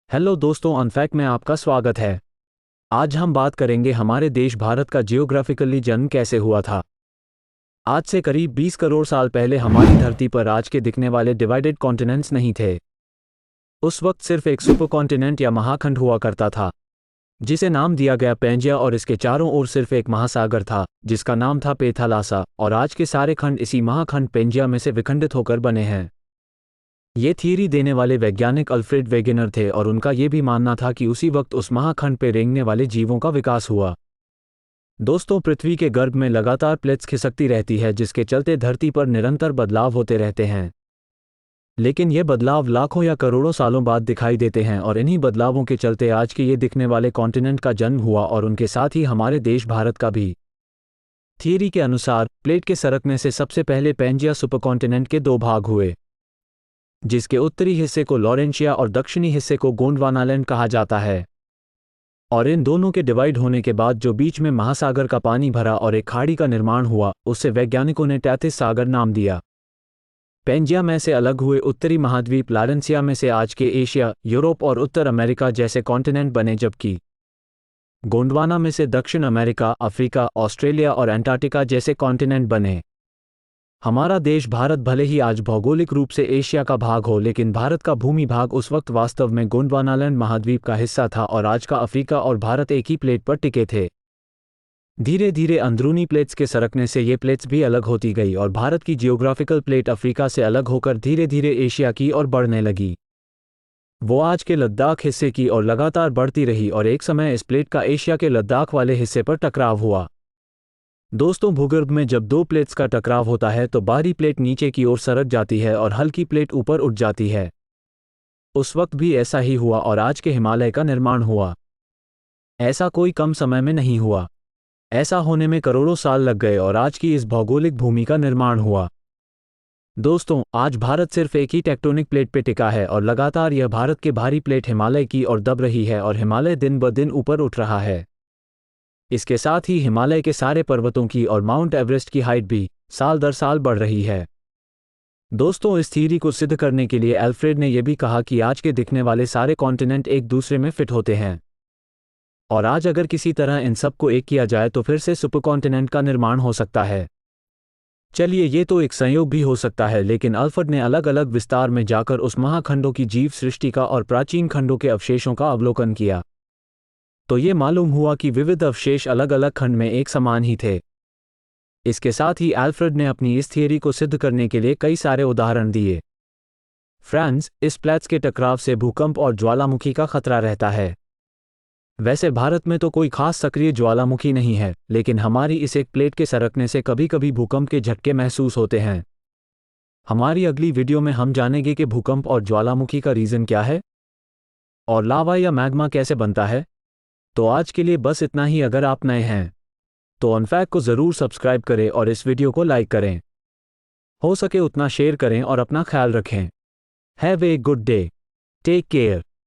Hello दोस्तों, अनफैक्ट में आपका स्वागत है। आज हम बात करेंगे हमारे देश भारत का जियोग्राफिकली जन्म कैसे हुआ था। आज से करीब 20 करोड़ साल पहले हमारी धरती पर आज के दिखने वाले डिवाइडेड कॉन्टिनेंट्स नहीं थे। उस वक्त सिर्फ एक सुपर कॉन्टिनेंट या महाखंड हुआ करता था, जिसे नाम दिया गया पेंजिया, और इसके चारों ओर सिर्फ एक महासागर था जिसका नाम था पेथालासा, और आज के सारे खंड इसी महाखंड पेंजिया में से विखंडित होकर बने हैं। ये थियरी देने वाले वैज्ञानिक अल्फ्रेड वेगेनर थे, और उनका ये भी मानना था कि उसी वक्त उस महाखंड पर रेंगने वाले जीवों का विकास हुआ। दोस्तों, पृथ्वी के गर्भ में लगातार प्लेट्स खिसकती रहती है, जिसके चलते धरती पर निरंतर बदलाव होते रहते हैं। लेकिन ये बदलाव लाखों या करोड़ों सालों बाद दिखाई देते हैं, और इन्हीं बदलावों के चलते आज के ये दिखने वाले कॉन्टिनेंट का जन्म हुआ, और उनके साथ ही हमारे देश भारत का भी। थियरी के अनुसार प्लेट के सरकने से सबसे पहले पेंजिया सुपरकॉन्टिनेंट के दो भाग हुए, जिसके उत्तरी हिस्से को लॉरेंशिया और दक्षिणी हिस्से को गोंडवानालैंड कहा जाता है। और इन दोनों के डिवाइड होने के बाद जो बीच में महासागर का पानी भरा और एक खाड़ी का निर्माण हुआ, उससे वैज्ञानिकों ने तैतीस सागर नाम दिया। पेंजिया में से अलग हुए उत्तरी महाद्वीप लॉरेंशिया में से आज के एशिया, यूरोप और उत्तर अमेरिका जैसे कॉन्टिनेंट बने, जबकि गोंडवाना में से दक्षिण अमेरिका, अफ्रीका, ऑस्ट्रेलिया और अंटार्कटिका जैसे कॉन्टिनेंट बने। हमारा देश भारत भले ही आज भौगोलिक रूप से एशिया का भाग हो, लेकिन भारत का भूमि भाग उस वक्त वास्तव में गोंडवानालैंड महाद्वीप का हिस्सा था, और आज का अफ्रीका और भारत एक ही प्लेट पर टिके थे। धीरे धीरे अंदरूनी प्लेट्स के सरकने से ये प्लेट्स भी अलग होती गई, और भारत की जियोग्राफिकल प्लेट अफ्रीका से अलग होकर धीरे धीरे एशिया की ओर बढ़ने लगी। वो आज के लद्दाख हिस्से की ओर लगातार बढ़ती रही, और एक समय इस प्लेट का एशिया के लद्दाख वाले हिस्से पर टकराव हुआ। दोस्तों, भूगर्भ में जब दो प्लेट्स का टकराव होता है तो बाहरी प्लेट नीचे की ओर सरक जाती है और हल्की प्लेट ऊपर उठ जाती है। उस वक्त भी ऐसा ही हुआ, और आज के हिमालय का निर्माण हुआ। ऐसा कोई कम समय में नहीं हुआ, ऐसा होने में करोड़ों साल लग गए, और आज की इस भौगोलिक भूमि का निर्माण हुआ। दोस्तों, आज भारत सिर्फ एक ही टेक्टोनिक प्लेट पे टिका है, और लगातार यह भारत के भारी प्लेट हिमालय की ओर दब रही है, और हिमालय दिन ब दिन ऊपर उठ रहा है। इसके साथ ही हिमालय के सारे पर्वतों की और माउंट एवरेस्ट की हाइट भी साल दर साल बढ़ रही है। दोस्तों, इस थ्योरी को सिद्ध करने के लिए अल्फ्रेड ने यह भी कहा कि आज के दिखने वाले सारे कॉन्टिनेंट एक दूसरे में फिट होते हैं, और आज अगर किसी तरह इन सब को एक किया जाए तो फिर से सुपरकॉन्टिनेंट का निर्माण हो सकता है। चलिए, ये तो एक संयोग भी हो सकता है, लेकिन अल्फ्रेड ने अलग अलग विस्तार में जाकर उस महाखंडों की जीव सृष्टि का और प्राचीन खंडों के अवशेषों का अवलोकन किया, तो ये मालूम हुआ कि विविध अवशेष अलग अलग खंड में एक समान ही थे। इसके साथ ही अल्फ्रेड ने अपनी इस थियरी को सिद्ध करने के लिए कई सारे उदाहरण दिए। फ्रेंड्स, इस प्लेट्स के टकराव से भूकंप और ज्वालामुखी का खतरा रहता है। वैसे भारत में तो कोई खास सक्रिय ज्वालामुखी नहीं है, लेकिन हमारी इस एक प्लेट के सरकने से कभी कभी भूकंप के झटके महसूस होते हैं। हमारी अगली वीडियो में हम जानेंगे कि भूकंप और ज्वालामुखी का रीज़न क्या है, और लावा या मैग्मा कैसे बनता है। तो आज के लिए बस इतना ही। अगर आप नए हैं तो अनफैक्ट को ज़रूर सब्सक्राइब करें और इस वीडियो को लाइक करें। हो सके उतना शेयर करें और अपना ख्याल रखें। Have a good day. Take care.